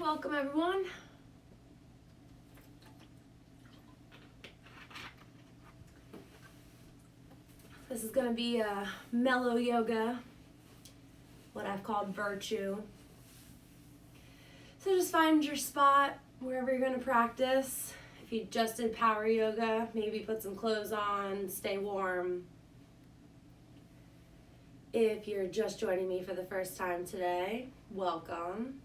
Welcome everyone. This is going to be a mellow yoga, what I've called virtue. So just find your spot wherever you're going to practice. If you just did power yoga, maybe put some clothes on, stay warm. If you're just joining me for the first time today, welcome.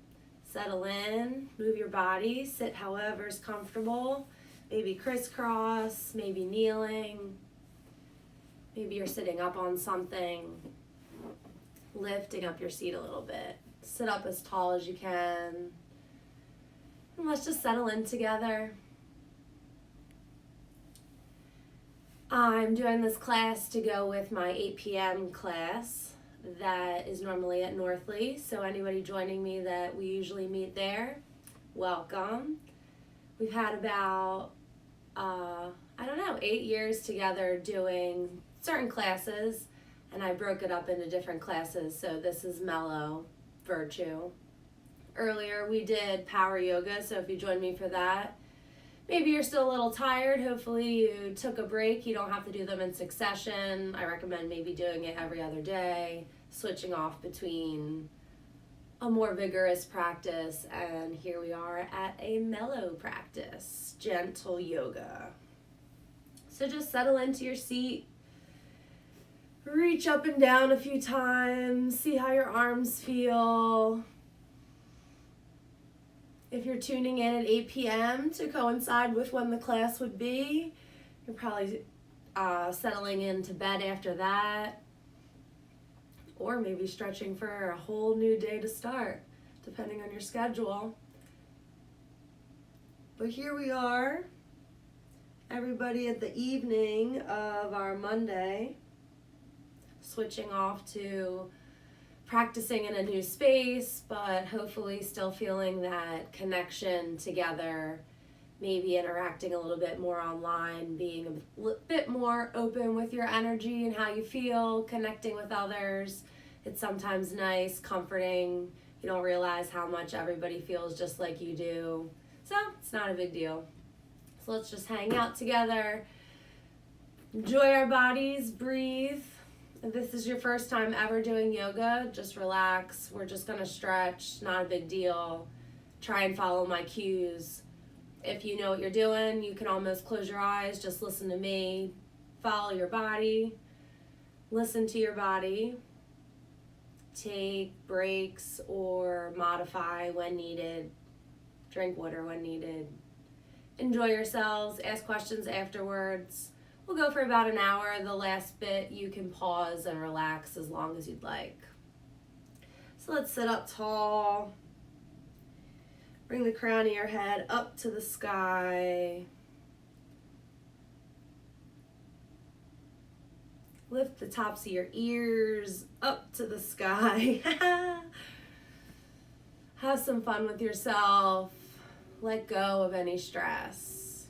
Settle in, move your body, sit however's comfortable. Maybe crisscross, maybe kneeling. Maybe you're sitting up on something, lifting up your seat a little bit. Sit up as tall as you can. And let's just settle in together. I'm doing this class to go with my 8 p.m. class that is normally at Northley. So anybody joining me that we usually meet there, welcome. We've had about, 8 years together doing certain classes, and I broke it up into different classes. So this is mellow, virtue. Earlier we did power yoga, so if you joined me for that, maybe you're still a little tired. Hopefully you took a break. You don't have to do them in succession. I recommend maybe doing it every other day, switching off between a more vigorous practice, and here we are at a mellow practice, gentle yoga. So just settle into your seat. Reach up and down a few times. See how your arms feel. If you're tuning in at 8 p.m. to coincide with when the class would be, you're probably settling into bed after that. Or maybe stretching for a whole new day to start, depending on your schedule. But here we are, everybody at the evening of our Monday, switching off to practicing in a new space, but hopefully still feeling that connection together, maybe interacting a little bit more online, being a bit more open with your energy and how you feel, connecting with others. It's sometimes nice, comforting. You don't realize how much everybody feels just like you do. So it's not a big deal. So let's just hang out together, enjoy our bodies, breathe. If this is your first time ever doing yoga, just relax. We're just gonna stretch, not a big deal. Try and follow my cues. If you know what you're doing, you can almost close your eyes, just listen to me. Follow your body, listen to your body. Take breaks or modify when needed. Drink water when needed. Enjoy yourselves, ask questions afterwards. We'll go for about an hour. The last bit you can pause and relax as long as you'd like. So let's sit up tall. Bring the crown of your head up to the sky. Lift the tops of your ears up to the sky. Have some fun with yourself. Let go of any stress.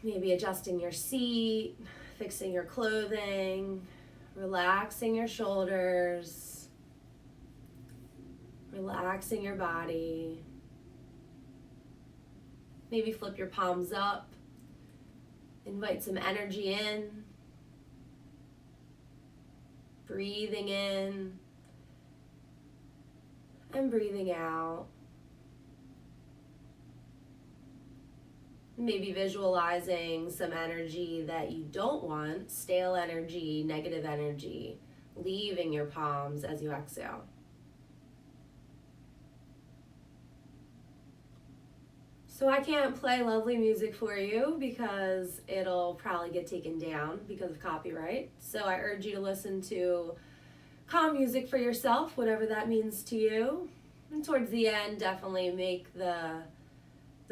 Maybe adjusting your seat, fixing your clothing, relaxing your shoulders, relaxing your body. Maybe flip your palms up, invite some energy in, breathing in and breathing out. Maybe visualizing some energy that you don't want, stale energy, negative energy, leaving your palms as you exhale. So I can't play lovely music for you because it'll probably get taken down because of copyright. So I urge you to listen to calm music for yourself, whatever that means to you. And towards the end, definitely make the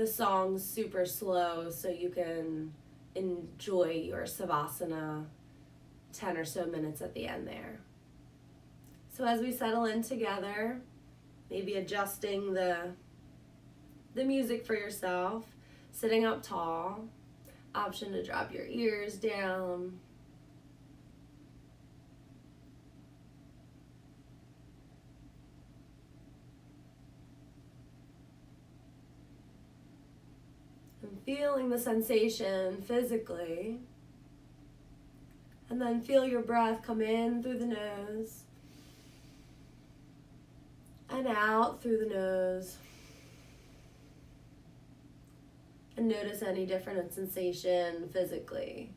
songs super slow so you can enjoy your savasana 10 or so minutes at the end there. So as we settle in together, maybe adjusting the music for yourself, sitting up tall, option to drop your ears down, Feeling the sensation physically. And then feel your breath come in through the nose and out through the nose. And notice any different sensation physically.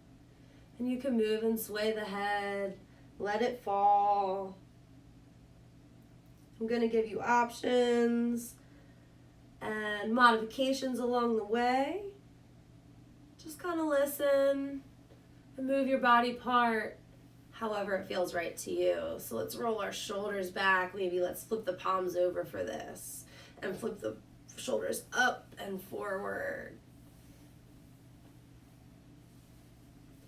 And you can move and sway the head, let it fall. I'm going to give you options and modifications along the way. Just kind of listen and move your body part however it feels right to you. So let's roll our shoulders back. Maybe let's flip the palms over for this and flip the shoulders up and forward.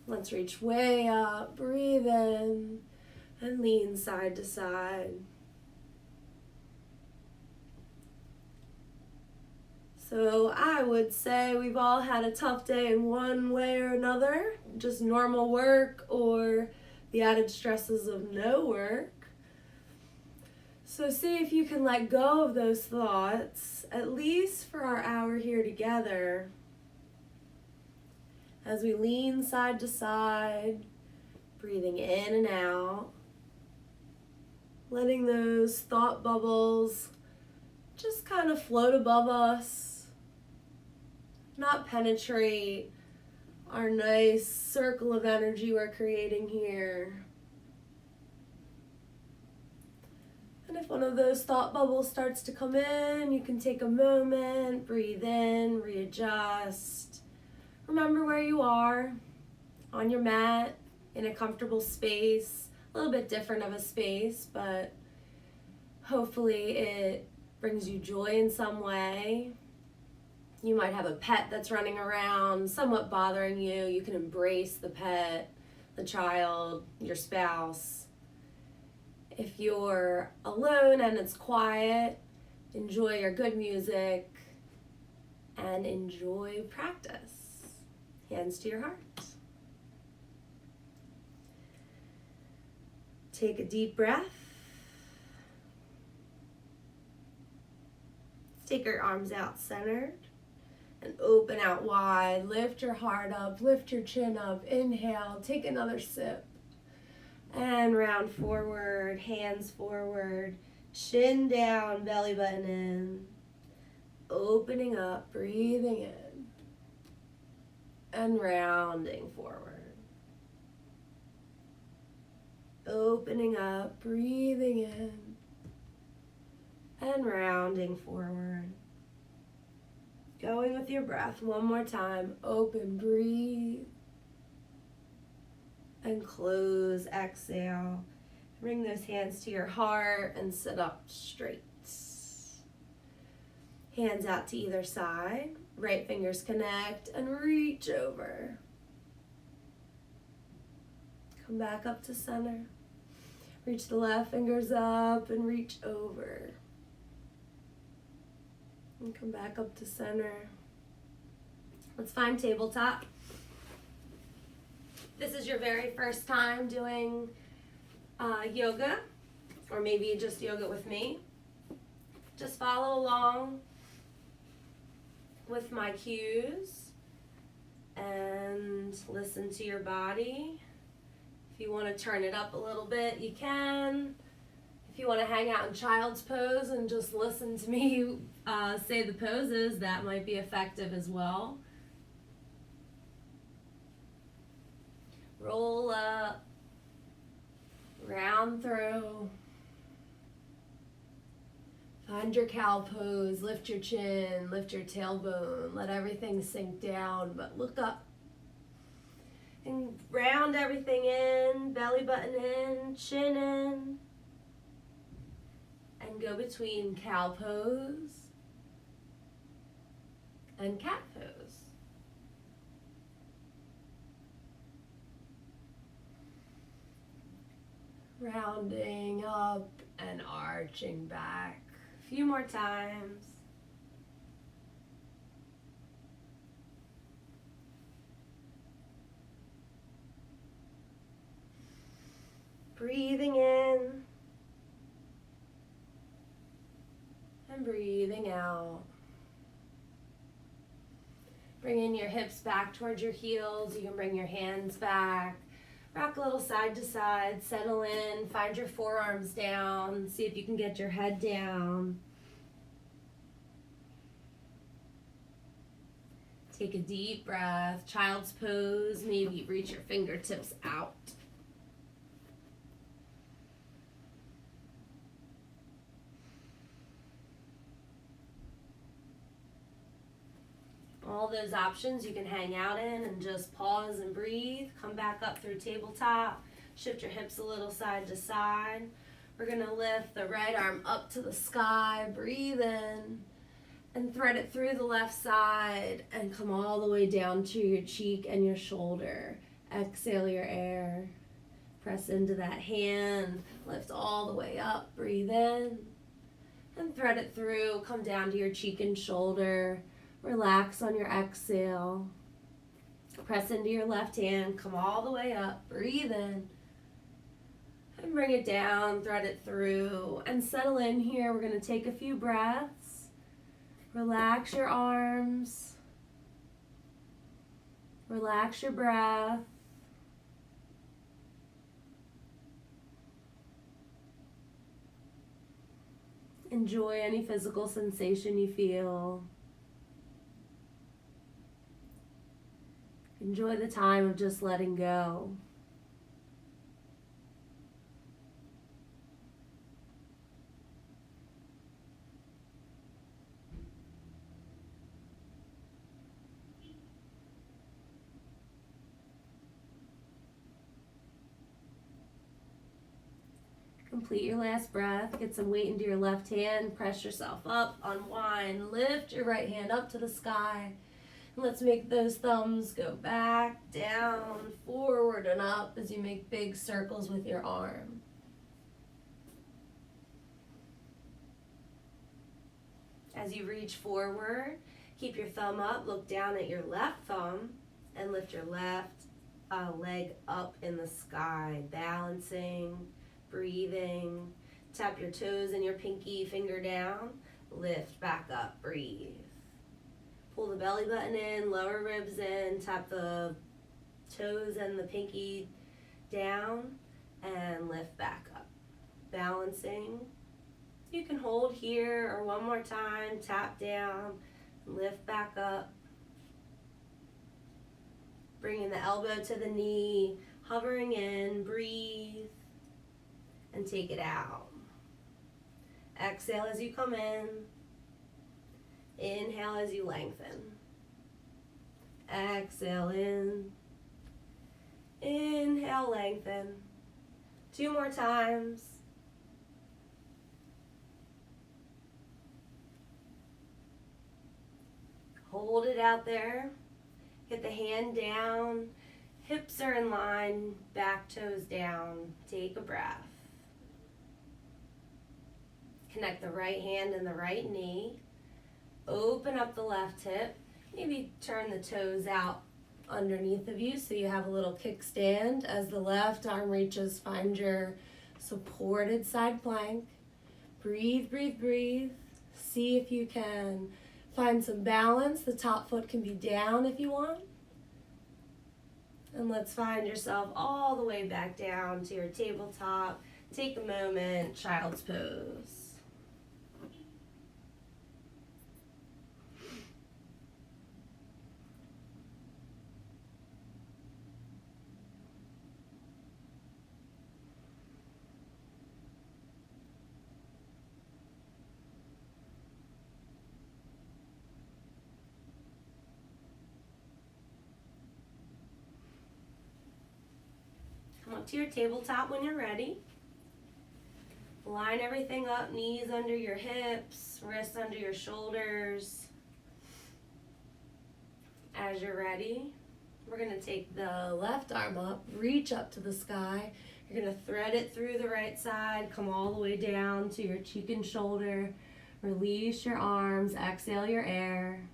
Let's reach way up, breathe in, and lean side to side. So I would say we've all had a tough day in one way or another, just normal work or the added stresses of no work. So see if you can let go of those thoughts, at least for our hour here together. As we lean side to side, breathing in and out, letting those thought bubbles just kind of float above us, not penetrate our nice circle of energy we're creating here. And if one of those thought bubbles starts to come in, you can take a moment, breathe in, readjust. Remember where you are, on your mat, in a comfortable space, a little bit different of a space, but hopefully it brings you joy in some way. You might have a pet that's running around, somewhat bothering you. You can embrace the pet, the child, your spouse. If you're alone and it's quiet, enjoy your good music and enjoy practice. Hands to your heart. Take a deep breath. Take your arms out centered. And open out wide, lift your heart up, lift your chin up, inhale, take another sip. And round forward, hands forward, chin down, belly button in. Opening up, breathing in. And rounding forward. Opening up, breathing in. And rounding forward. Going with your breath one more time. Open, breathe. And close, exhale. Bring those hands to your heart and sit up straight. Hands out to either side. Right fingers connect and reach over. Come back up to center. Reach the left fingers up and reach over. And come back up to center. Let's find tabletop. This is your very first time doing yoga, or maybe just yoga with me. Just follow along with my cues and listen to your body. If you want to turn it up a little bit, you can. If you want to hang out in child's pose and just listen to me say the poses, that might be effective as well. Roll up, round through. Find your cow pose, lift your chin, lift your tailbone, let everything sink down, but look up. And round everything in, belly button in, chin in. And go between cow pose and cat pose. Rounding up and arching back. A few more times. Breathing in. And breathing out. Bringing your hips back towards your heels. You can bring your hands back. Rock a little side to side. Settle in. Find your forearms down. See if you can get your head down. Take a deep breath. Child's pose. Maybe reach your fingertips out. All those options you can hang out in and just pause and breathe. Come back up through tabletop. Shift your hips a little side to side. We're going to lift the right arm up to the sky. Breathe in and thread it through the left side and come all the way down to your cheek and your shoulder. Exhale your air. Press into that hand. Lift all the way up. Breathe in and thread it through. Come down to your cheek and shoulder. Relax on your exhale. Press into your left hand. Come all the way up. Breathe in. And bring it down. Thread it through. And settle in here. We're going to take a few breaths. Relax your arms. Relax your breath. Enjoy any physical sensation you feel. Enjoy the time of just letting go. Complete your last breath. Get some weight into your left hand. Press yourself up. Unwind. Lift your right hand up to the sky. Let's make those thumbs go back, down, forward, and up as you make big circles with your arm. As you reach forward, keep your thumb up, look down at your left thumb, and lift your left leg up in the sky, balancing, breathing. Tap your toes and your pinky finger down, lift back up, breathe. Pull the belly button in, lower ribs in, tap the toes and the pinky down, and lift back up. Balancing. You can hold here or one more time, tap down, lift back up. Bringing the elbow to the knee, hovering in, breathe, and take it out. Exhale as you come in. Inhale as you lengthen. Exhale in. Inhale, lengthen. 2 more times. Hold it out there. Get the hand down. Hips are in line. Back toes down. Take a breath. Connect the right hand and the right knee. Open up the left hip. Maybe turn the toes out underneath of you so you have a little kickstand. As the left arm reaches, find your supported side plank. Breathe, breathe, breathe. See if you can find some balance. The top foot can be down if you want. And let's find yourself all the way back down to your tabletop. Take a moment, child's pose. Come up to your tabletop when you're ready. Line everything up, knees under your hips, wrists under your shoulders. As you're ready, we're going to take the left arm up, reach up to the sky. You're going to thread it through the right side, come all the way down to your cheek and shoulder. Release your arms, exhale your air.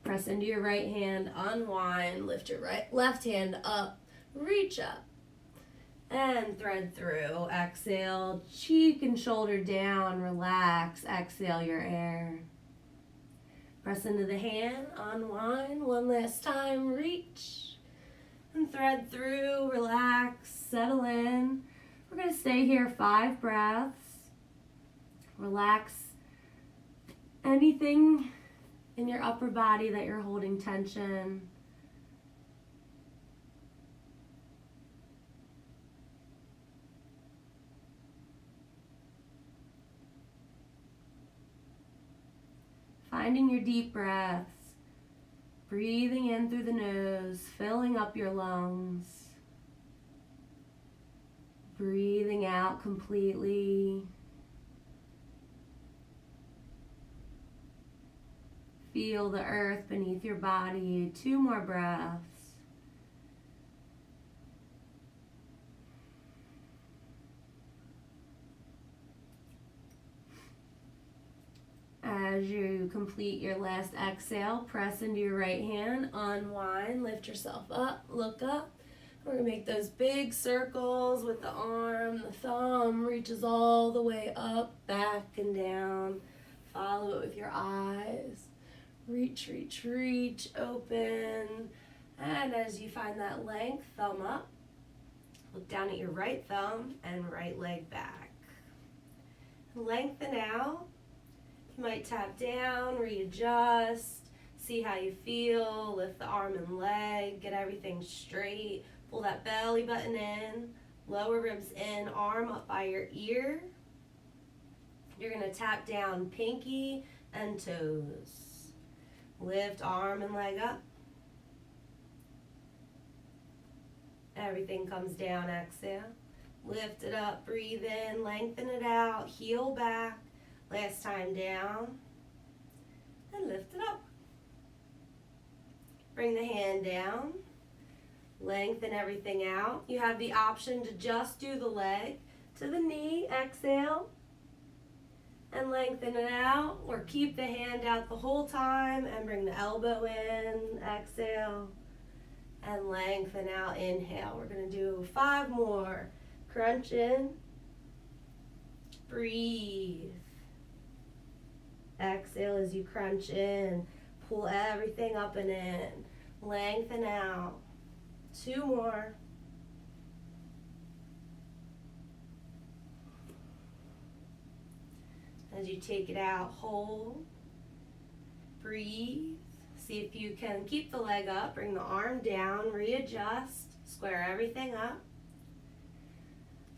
Press into your right hand, unwind, lift your left hand up, reach up. And thread through. Exhale, cheek and shoulder down, relax. Exhale your air. Press into the hand, unwind, one last time, reach and thread through, relax, settle in. We're going to stay here 5 breaths. Relax anything in your upper body that you're holding tension. Finding your deep breaths, breathing in through the nose, filling up your lungs, breathing out completely. Feel the earth beneath your body. 2 more breaths. As you complete your last exhale, press into your right hand, unwind, lift yourself up, look up. We're going to make those big circles with the arm. The thumb reaches all the way up, back, and down. Follow it with your eyes. Reach, reach, reach, open. And as you find that length, thumb up. Look down at your right thumb and right leg back. Lengthen out. You might tap down, readjust, see how you feel, lift the arm and leg, get everything straight. Pull that belly button in, lower ribs in, arm up by your ear. You're going to tap down pinky and toes. Lift arm and leg up. Everything comes down, exhale. Lift it up, breathe in, lengthen it out, heel back. Last time down, and lift it up. Bring the hand down, lengthen everything out. You have the option to just do the leg to the knee, exhale, and lengthen it out, or keep the hand out the whole time and bring the elbow in, exhale, and lengthen out, inhale. We're going to do 5 more. Crunch in, breathe. Exhale as you crunch in. Pull everything up and in. Lengthen out. 2 more. As you take it out, hold. Breathe. See if you can keep the leg up. Bring the arm down. Readjust. Square everything up.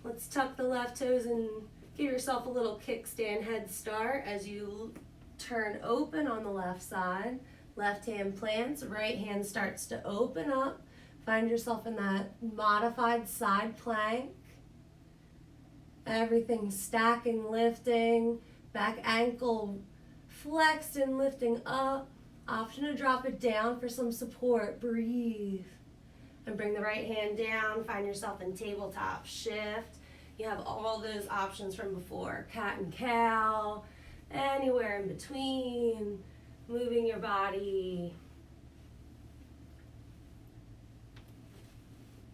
Let's tuck the left toes and give yourself a little kickstand head start as you turn open on the left side. Left hand plants, right hand starts to open up. Find yourself in that modified side plank. Everything stacking, lifting. Back ankle flexed and lifting up. Option to drop it down for some support. Breathe. And bring the right hand down. Find yourself in tabletop shift. You have all those options from before. Cat and cow. Anywhere in between, moving your body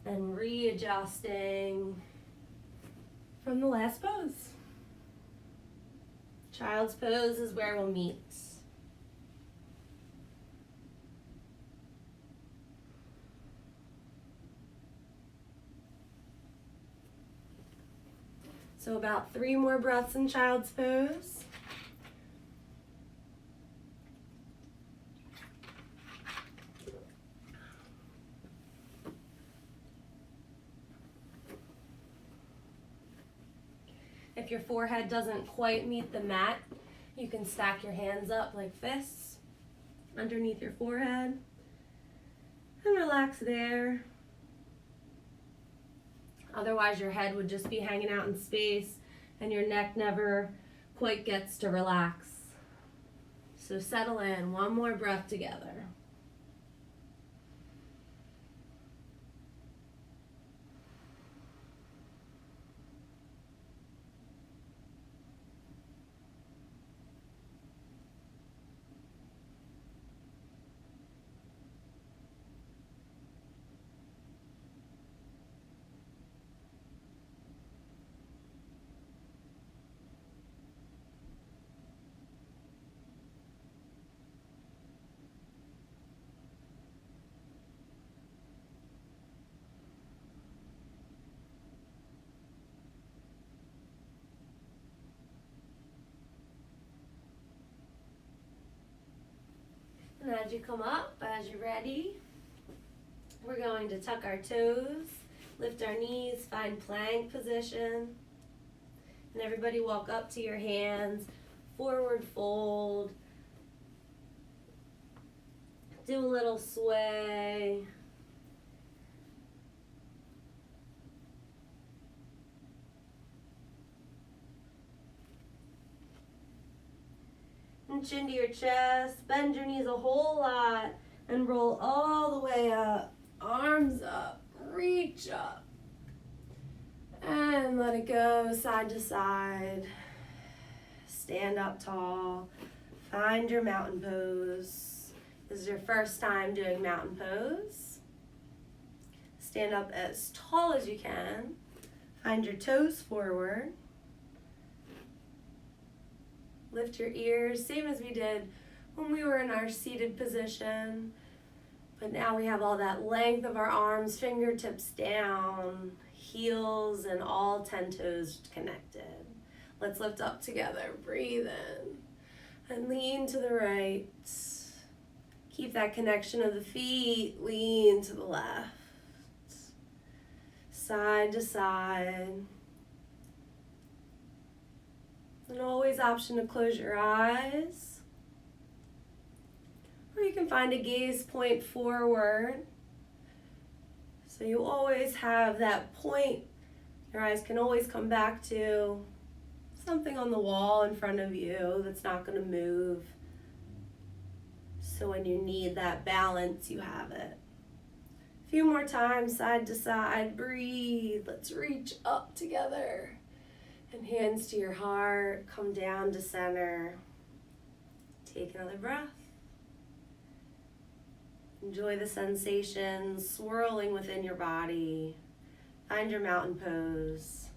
and readjusting from the last pose. Child's pose is where we'll meet. So about 3 more breaths in child's pose. If your forehead doesn't quite meet the mat, you can stack your hands up like fists underneath your forehead and relax there. Otherwise, your head would just be hanging out in space and your neck never quite gets to relax. So settle in. 1 more breath together. you come up as you're ready. We're going to tuck our toes, lift our knees, find plank position. And everybody walk up to your hands, forward fold. Do a little sway. And chin to your chest, bend your knees a whole lot and roll all the way up. Arms up, reach up. And let it go side to side. Stand up tall. Find your mountain pose. This is your first time doing mountain pose. Stand up as tall as you can. Find your toes forward. Lift your ears, same as we did when we were in our seated position. But now we have all that length of our arms, fingertips down, heels and all 10 toes connected. Let's lift up together. Breathe in and lean to the right. Keep that connection of the feet. Lean to the left. Side to side. And always option to close your eyes. Or you can find a gaze point forward. So you always have that point. Your eyes can always come back to something on the wall in front of you that's not going to move. So when you need that balance, you have it. A few more times, side to side. Breathe. Let's reach up together. And hands to your heart, come down to center. Take another breath. Enjoy the sensations swirling within your body. Find your mountain pose.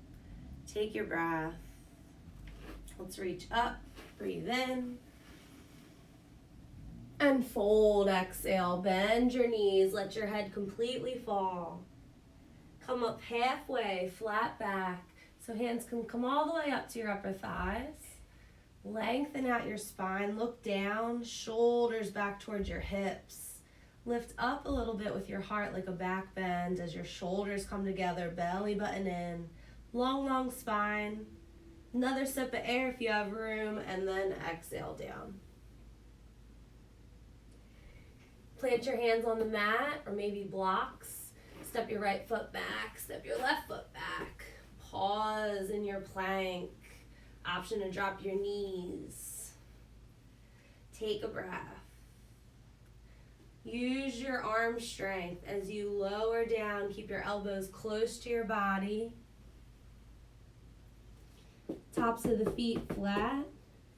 Take your breath. Let's reach up, breathe in. And fold, exhale. Bend your knees, let your head completely fall. Come up halfway, flat back. So hands can come all the way up to your upper thighs. Lengthen out your spine, look down, shoulders back towards your hips. Lift up a little bit with your heart like a back bend as your shoulders come together, belly button in. Long, long spine. Another sip of air if you have room, and then exhale down. Plant your hands on the mat or maybe blocks. Step your right foot back, step your left foot back. Pause in your plank. Option to drop your knees. Take a breath. Use your arm strength as you lower down. Keep your elbows close to your body. Tops of the feet flat.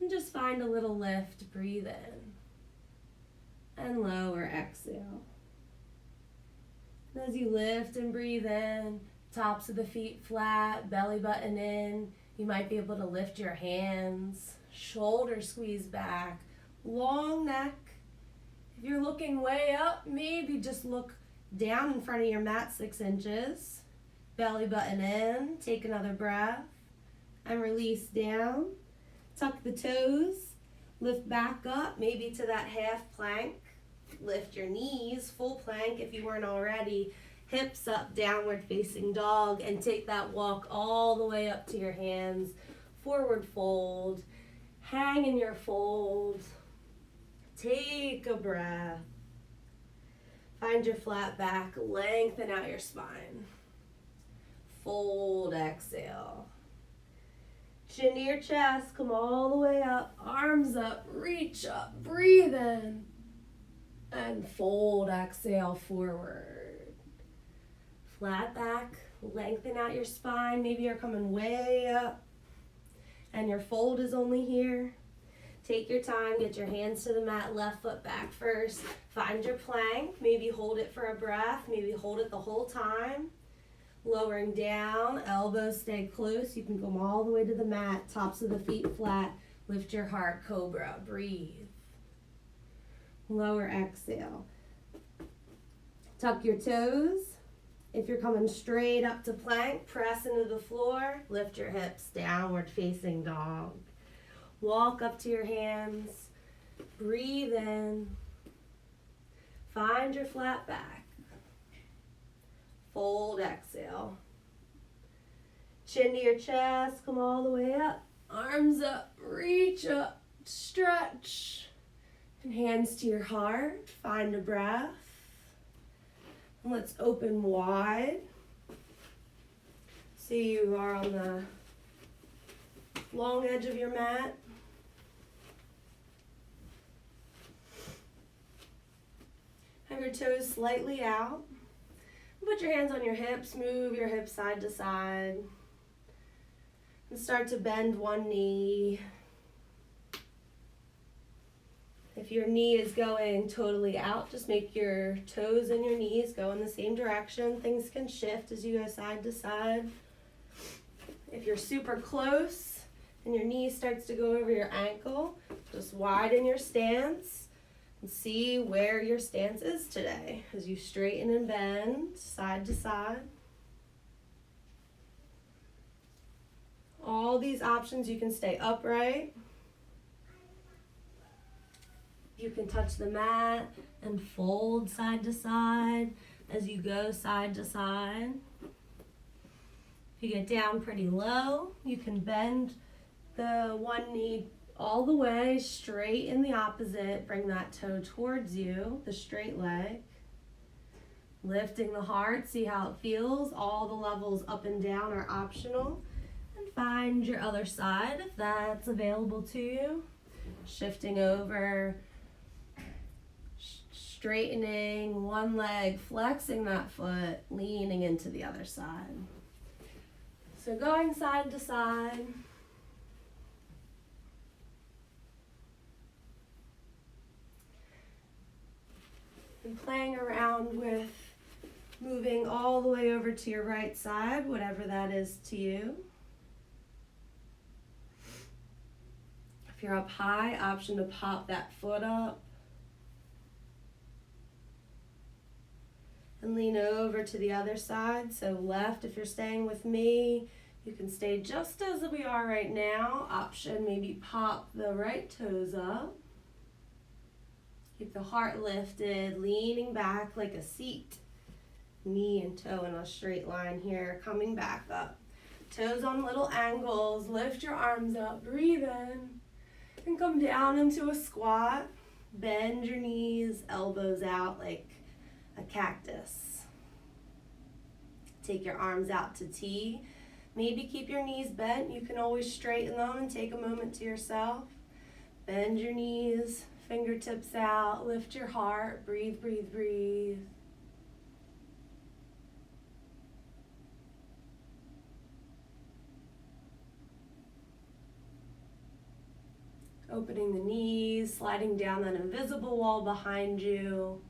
And just find a little lift. Breathe in. And lower, exhale. And as you lift and breathe in, tops of the feet flat, belly button in. You might be able to lift your hands, shoulders squeeze back, long neck. If you're looking way up, maybe just look down in front of your mat 6 inches. Belly button in, take another breath, and release down. Tuck the toes, lift back up, maybe to that half plank. Lift your knees, full plank if you weren't already. Hips up, downward facing dog, and take that walk all the way up to your hands. Forward fold, hang in your fold. Take a breath. Find your flat back, lengthen out your spine. Fold, exhale. Chin to your chest, come all the way up, arms up, reach up, breathe in. And fold, exhale, forward. Flat back, lengthen out your spine. Maybe you're coming way up and your fold is only here. Take your time, get your hands to the mat, left foot back first. Find your plank, maybe hold it for a breath, maybe hold it the whole time. Lowering down, elbows stay close. You can come all the way to the mat, tops of the feet flat. Lift your heart, cobra, breathe. Lower, exhale. Tuck your toes. If you're coming straight up to plank, press into the floor. Lift your hips, downward facing dog. Walk up to your hands. Breathe in. Find your flat back. Fold, exhale. Chin to your chest, come all the way up. Arms up, reach up, stretch. And hands to your heart, find a breath. And let's open wide. So you are on the long edge of your mat. Have your toes slightly out. Put your hands on your hips, move your hips side to side. And start to bend one knee. If your knee is going totally out, just make your toes and your knees go in the same direction. Things can shift as you go side to side. If you're super close and your knee starts to go over your ankle, just widen your stance and see where your stance is today as you straighten and bend side to side. All these options, you can stay upright. You can touch the mat and fold side to side as you go side to side. If you get down pretty low, you can bend the one knee all the way straight in the opposite. Bring that toe towards you, the straight leg. Lifting the heart, see how it feels. All the levels up and down are optional. And find your other side if that's available to you. Shifting over, straightening one leg, flexing that foot, leaning into the other side. So going side to side. And playing around with moving all the way over to your right side, whatever that is to you. If you're up high, option to pop that foot up. And lean over to the other side. So left, if you're staying with me, you can stay just as we are right now. Option, maybe pop the right toes up. Keep the heart lifted, leaning back like a seat. Knee and toe in a straight line here, coming back up. Toes on little angles, lift your arms up, breathe in, and come down into a squat. Bend your knees, elbows out like a cactus. Take your arms out to T. Maybe keep your knees bent. You can always straighten them and take a moment to yourself. Bend your knees, fingertips out, lift your heart, breathe, breathe, breathe. Opening the knees, sliding down that invisible wall behind you.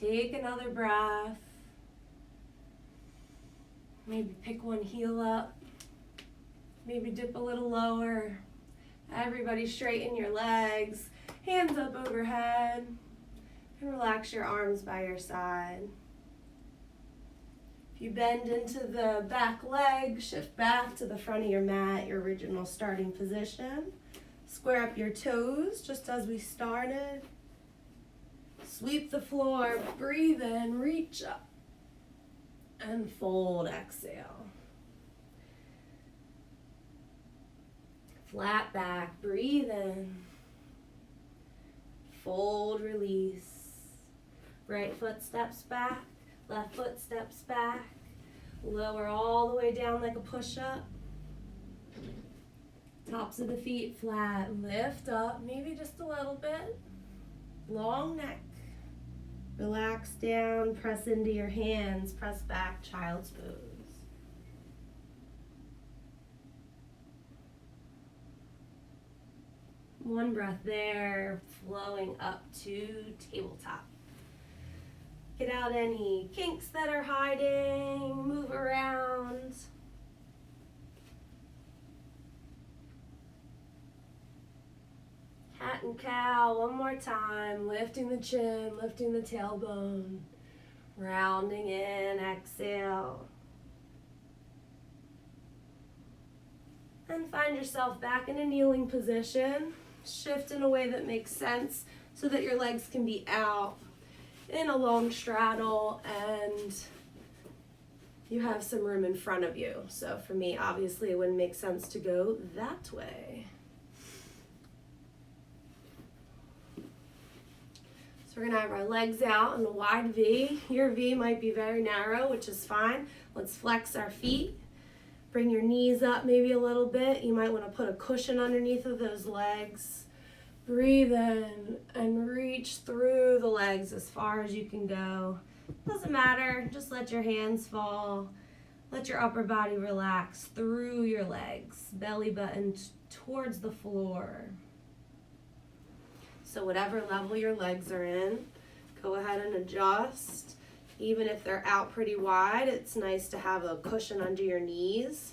Take another breath. Maybe pick one heel up. Maybe dip a little lower. Everybody straighten your legs. Hands up overhead. And relax your arms by your side. If you bend into the back leg, shift back to the front of your mat, your original starting position. Square up your toes just as we started. Sweep the floor, breathe in, reach up, and fold, exhale. Flat back, breathe in, fold, release. Right foot steps back, left foot steps back. Lower all the way down like a push-up. Tops of the feet flat, lift up, maybe just a little bit. Long neck. Relax down, press into your hands, press back, child's pose. One breath there, flowing up to tabletop. Get out any kinks that are hiding, move around. Cat and cow, one more time, lifting the chin, lifting the tailbone, rounding in, exhale. And find yourself back in a kneeling position. Shift in a way that makes sense so that your legs can be out. in a long straddle, and you have some room in front of you. So for me, obviously, it wouldn't make sense to go that way. So we're gonna have our legs out in a wide V. Your V might be very narrow, which is fine. Let's flex our feet. Bring your knees up maybe a little bit. You might wanna put a cushion underneath of those legs. Breathe in and reach through the legs as far as you can go. Doesn't matter, just let your hands fall. Let your upper body relax through your legs. Belly button towards the floor. So whatever level your legs are in, go ahead and adjust. Even if they're out pretty wide, it's nice to have a cushion under your knees.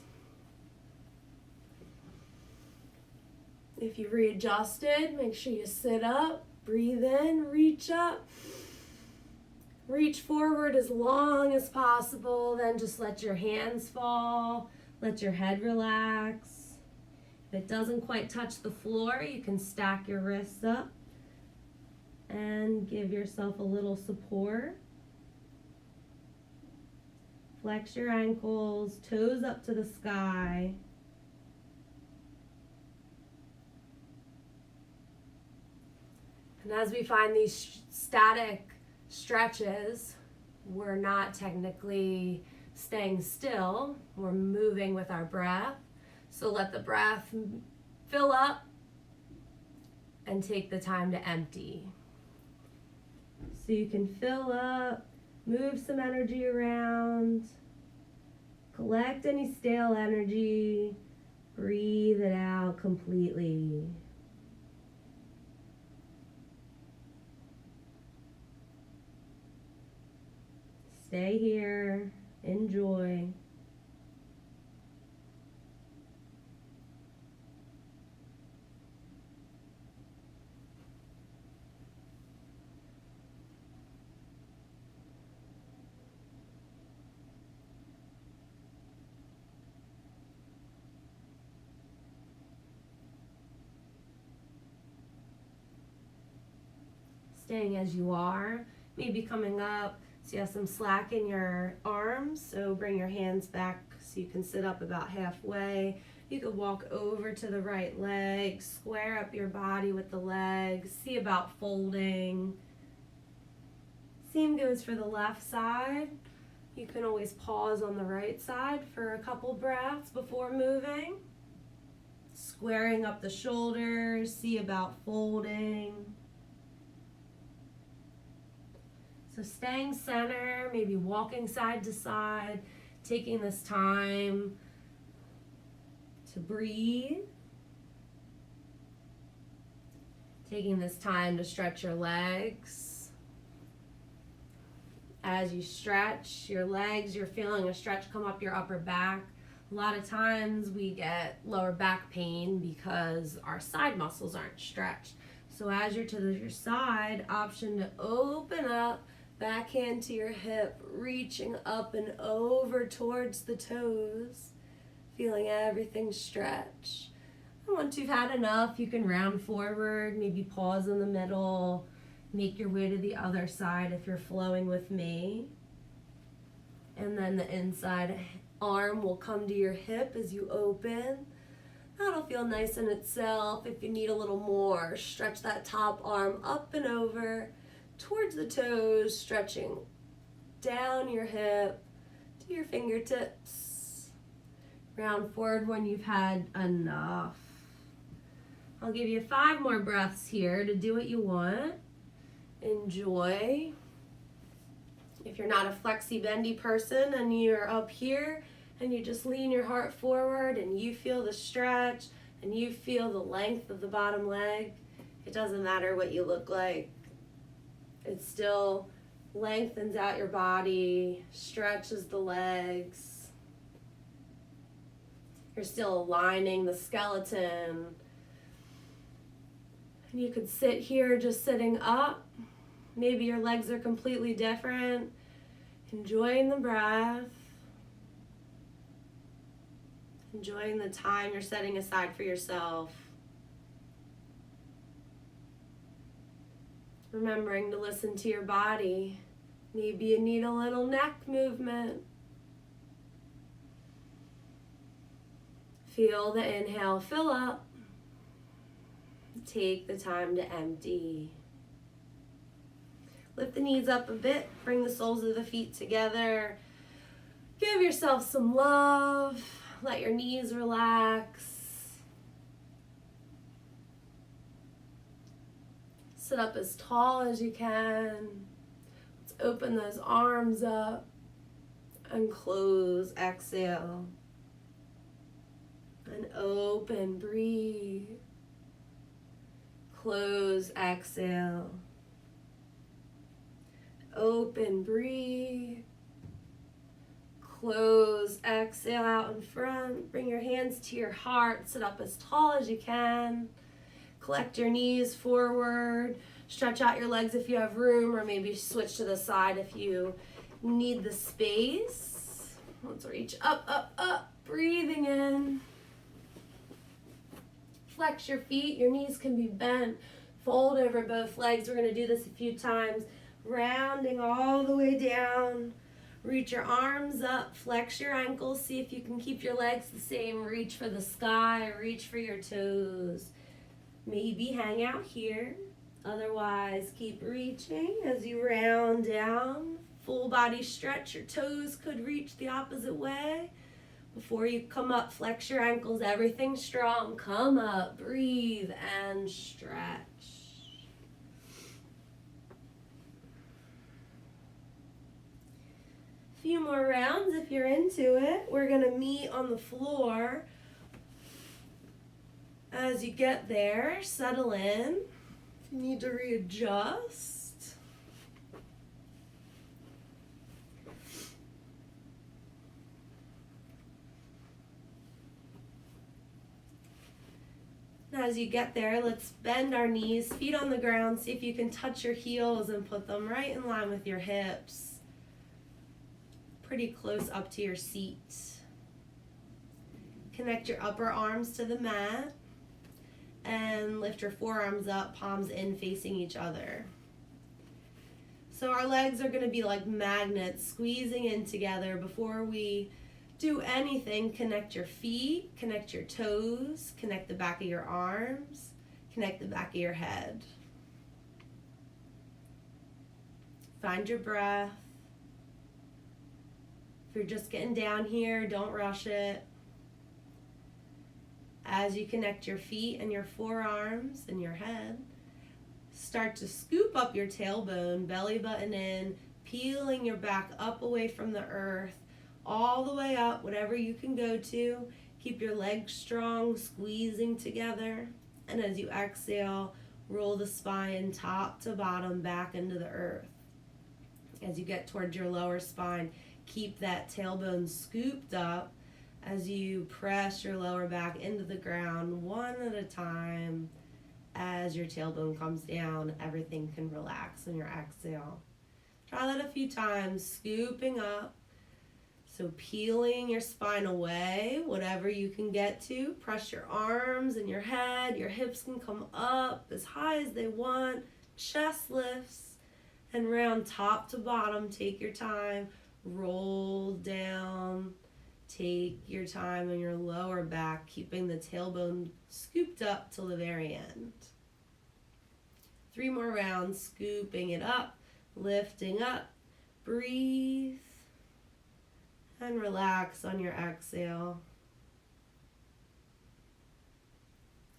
If you readjusted, make sure you sit up, breathe in, reach up. Reach forward as long as possible, then just let your hands fall, let your head relax. If it doesn't quite touch the floor, you can stack your wrists up and give yourself a little support. Flex your ankles, toes up to the sky. And as we find these static stretches, we're not technically staying still, we're moving with our breath. So let the breath fill up and take the time to empty. So you can fill up, move some energy around, collect any stale energy, breathe it out completely. Stay here, enjoy. Staying as you are, maybe coming up. So you have some slack in your arms, so bring your hands back so you can sit up about halfway. You could walk over to the right leg, square up your body with the legs, see about folding. Same goes for the left side. You can always pause on the right side for a couple breaths before moving. Squaring up the shoulders, see about folding. So staying center, maybe walking side to side, taking this time to breathe. Taking this time to stretch your legs. As you stretch your legs, you're feeling a stretch come up your upper back. A lot of times we get lower back pain because our side muscles aren't stretched. So as you're to your side, option to open up, backhand to your hip, reaching up and over towards the toes, feeling everything stretch. And once you've had enough, you can round forward, maybe pause in the middle, make your way to the other side if you're flowing with me. And then the inside arm will come to your hip as you open. That'll feel nice in itself. If you need a little more, stretch that top arm up and over towards the toes, stretching down your hip to your fingertips. Round forward when you've had enough. I'll give you 5 more breaths here to do what you want. Enjoy. If you're not a flexy bendy person and you're up here and you just lean your heart forward and you feel the stretch and you feel the length of the bottom leg, it doesn't matter what you look like. It still lengthens out your body, stretches the legs. You're still aligning the skeleton. And you could sit here just sitting up. Maybe your legs are completely different. Enjoying the breath. Enjoying the time you're setting aside for yourself. Remembering to listen to your body. Maybe you need a little neck movement. Feel the inhale fill up. Take the time to empty. Lift the knees up a bit. Bring the soles of the feet together. Give yourself some love. Let your knees relax. Sit up as tall as you can. Let's open those arms up and close. Exhale. And open, breathe. Close, exhale. Open, breathe. Close, exhale out in front. Bring your hands to your heart. Sit up as tall as you can. Collect your knees forward. Stretch out your legs if you have room, or maybe switch to the side if you need the space. Let's reach up, up, up. Breathing in. Flex your feet. Your knees can be bent. Fold over both legs. We're going to do this a few times. Rounding all the way down. Reach your arms up. Flex your ankles. See if you can keep your legs the same. Reach for the sky. Reach for your toes. Maybe hang out here. Otherwise, keep reaching as you round down. Full body stretch. Your toes could reach the opposite way. Before you come up, flex your ankles. Everything strong. Come up. Breathe and stretch. A few more rounds if you're into it. We're going to meet on the floor. As you get there, settle in. If you need to readjust. As you get there, let's bend our knees, feet on the ground. See if you can touch your heels and put them right in line with your hips. Pretty close up to your seat. Connect your upper arms to the mat. And lift your forearms up, palms in, facing each other. So our legs are going to be like magnets, squeezing in together. Before we do anything, connect your feet, connect your toes, connect the back of your arms, connect the back of your head. Find your breath. If you're just getting down here, don't rush it. As you connect your feet and your forearms and your head, start to scoop up your tailbone, belly button in, peeling your back up away from the earth, all the way up, whatever you can go to. Keep your legs strong, squeezing together. And as you exhale, roll the spine top to bottom back into the earth. As you get towards your lower spine, keep that tailbone scooped up. As you press your lower back into the ground one at a time, as your tailbone comes down, everything can relax on your exhale. Try that a few times, scooping up. So peeling your spine away, whatever you can get to. Press your arms and your head. Your hips can come up as high as they want. Chest lifts. And round top to bottom, take your time. Roll down. Take your time on your lower back, keeping the tailbone scooped up till the very end. 3 more rounds, scooping it up, lifting up, breathe, and relax on your exhale.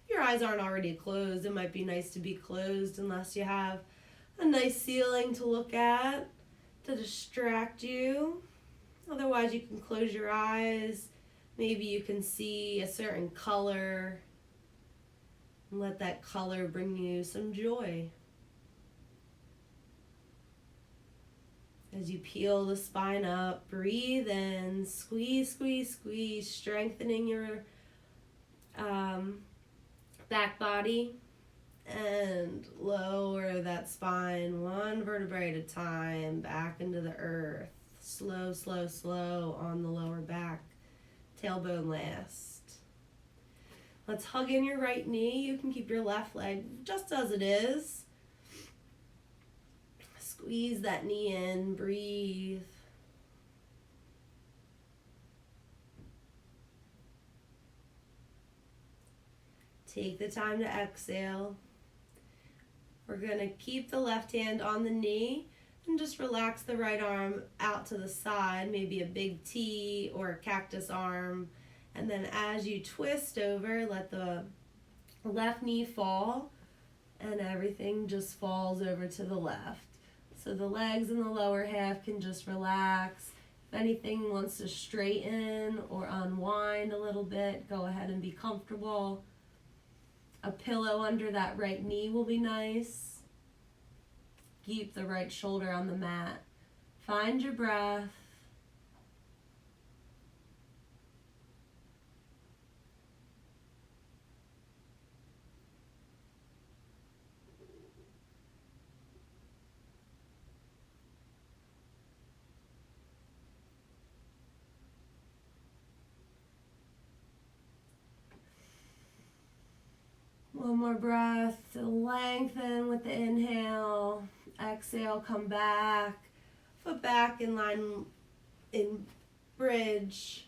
If your eyes aren't already closed, it might be nice to be closed unless you have a nice ceiling to look at to distract you. Otherwise, you can close your eyes. Maybe you can see a certain color and let that color bring you some joy. As you peel the spine up, breathe in, squeeze, squeeze, squeeze, strengthening your back body, and lower that spine one vertebrae at a time back into the earth. Slow, slow, slow on the lower back. Tailbone last. Let's hug in your right knee. You can keep your left leg just as it is. Squeeze that knee in, breathe. Take the time to exhale. We're going to keep the left hand on the knee and just relax the right arm out to the side, maybe a big T or a cactus arm. And then as you twist over, let the left knee fall and everything just falls over to the left. So the legs in the lower half can just relax. If anything wants to straighten or unwind a little bit, go ahead and be comfortable. A pillow under that right knee will be nice. Keep the right shoulder on the mat. Find your breath. One more breath to lengthen with the inhale. Exhale, come back. Foot back in line in bridge.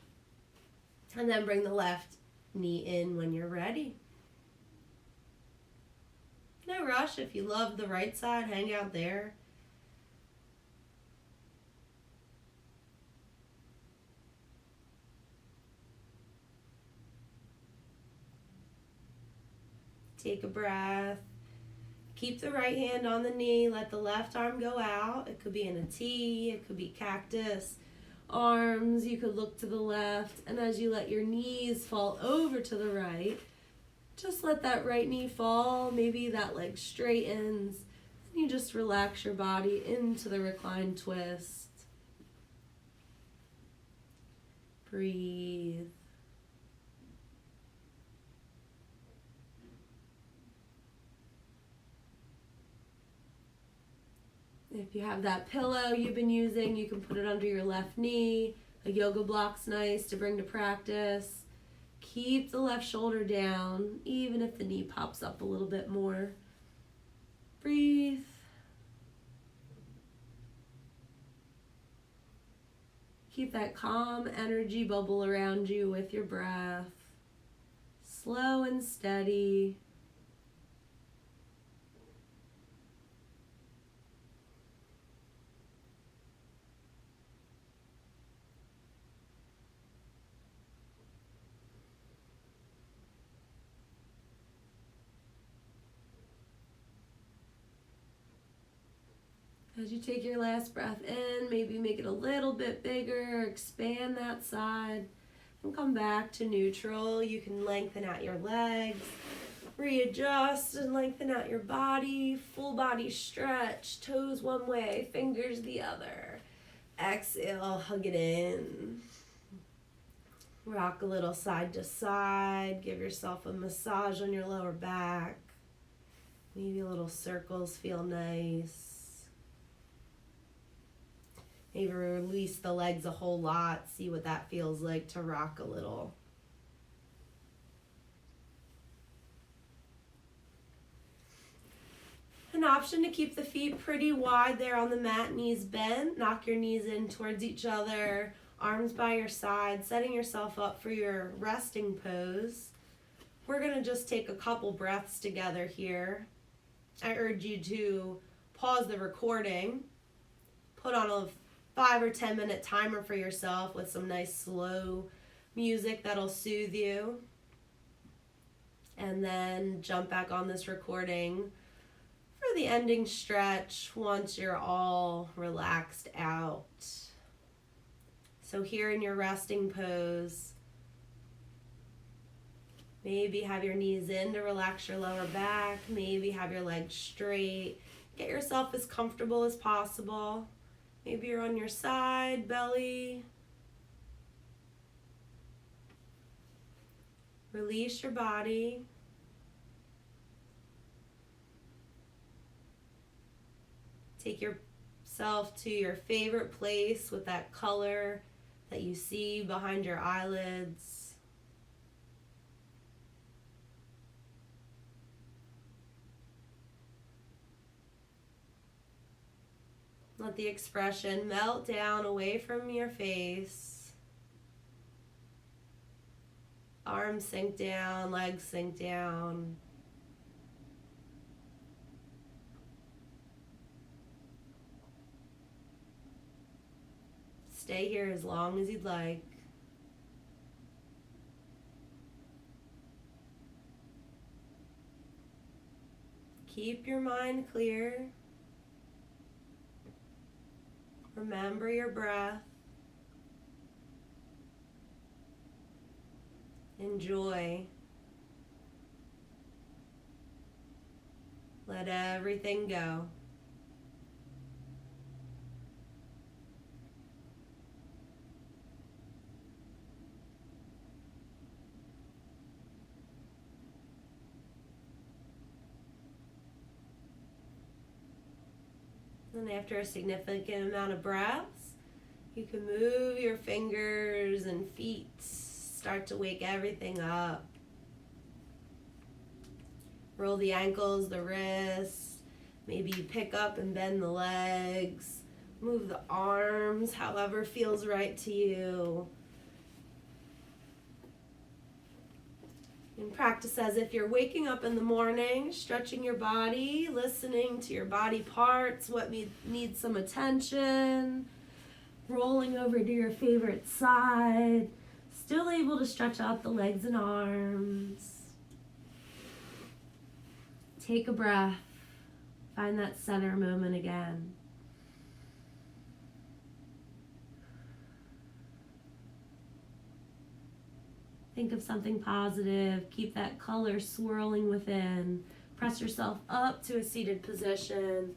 And then bring the left knee in when you're ready. No rush. If you love the right side, hang out there. Take a breath. Keep the right hand on the knee. Let the left arm go out. It could be in a T. It could be cactus. Arms, you could look to the left. And as you let your knees fall over to the right, just let that right knee fall. Maybe that leg straightens. And you just relax your body into the reclined twist. Breathe. If you have that pillow you've been using, you can put it under your left knee. A yoga block's nice to bring to practice. Keep the left shoulder down, even if the knee pops up a little bit more. Breathe. Keep that calm energy bubble around you with your breath. Slow and steady. As you take your last breath in, maybe make it a little bit bigger, expand that side, and come back to neutral. You can lengthen out your legs, readjust and lengthen out your body, full body stretch, toes one way, fingers the other. Exhale, hug it in. Rock a little side to side, give yourself a massage on your lower back. Maybe little circles feel nice. Maybe release the legs a whole lot. See what that feels like to rock a little. An option to keep the feet pretty wide there on the mat, knees bent. Knock your knees in towards each other, arms by your side, setting yourself up for your resting pose. We're going to just take a couple breaths together here. I urge you to pause the recording, put on a 5 or 10 minute timer for yourself with some nice slow music that'll soothe you. And then jump back on this recording for the ending stretch once you're all relaxed out. So here in your resting pose, maybe have your knees in to relax your lower back. Maybe have your legs straight. Get yourself as comfortable as possible. Maybe you're on your side, belly. Release your body. Take yourself to your favorite place with that color that you see behind your eyelids. Let the expression melt down away from your face. Arms sink down, legs sink down. Stay here as long as you'd like. Keep your mind clear. Remember your breath. Enjoy. Let everything go. And after a significant amount of breaths, you can move your fingers and feet. Start to wake everything up. Roll the ankles, the wrists. Maybe you pick up and bend the legs. Move the arms, however feels right to you. And practice as if you're waking up in the morning, stretching your body, listening to your body parts, what needs some attention, rolling over to your favorite side, still able to stretch out the legs and arms. Take a breath, find that center moment again. Think of something positive. Keep that color swirling within. Press yourself up to a seated position.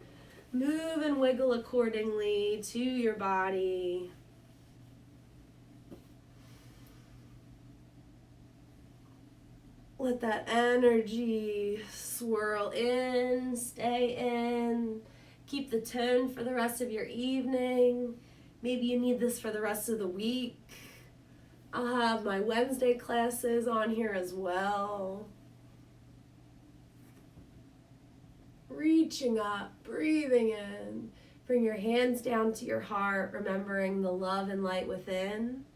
Move and wiggle accordingly to your body. Let that energy swirl in, stay in. Keep the tone for the rest of your evening. Maybe you need this for the rest of the week. I'll have my Wednesday classes on here as well. Reaching up, breathing in. Bring your hands down to your heart, remembering the love and light within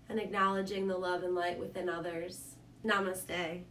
and acknowledging the love and light within others. Namaste.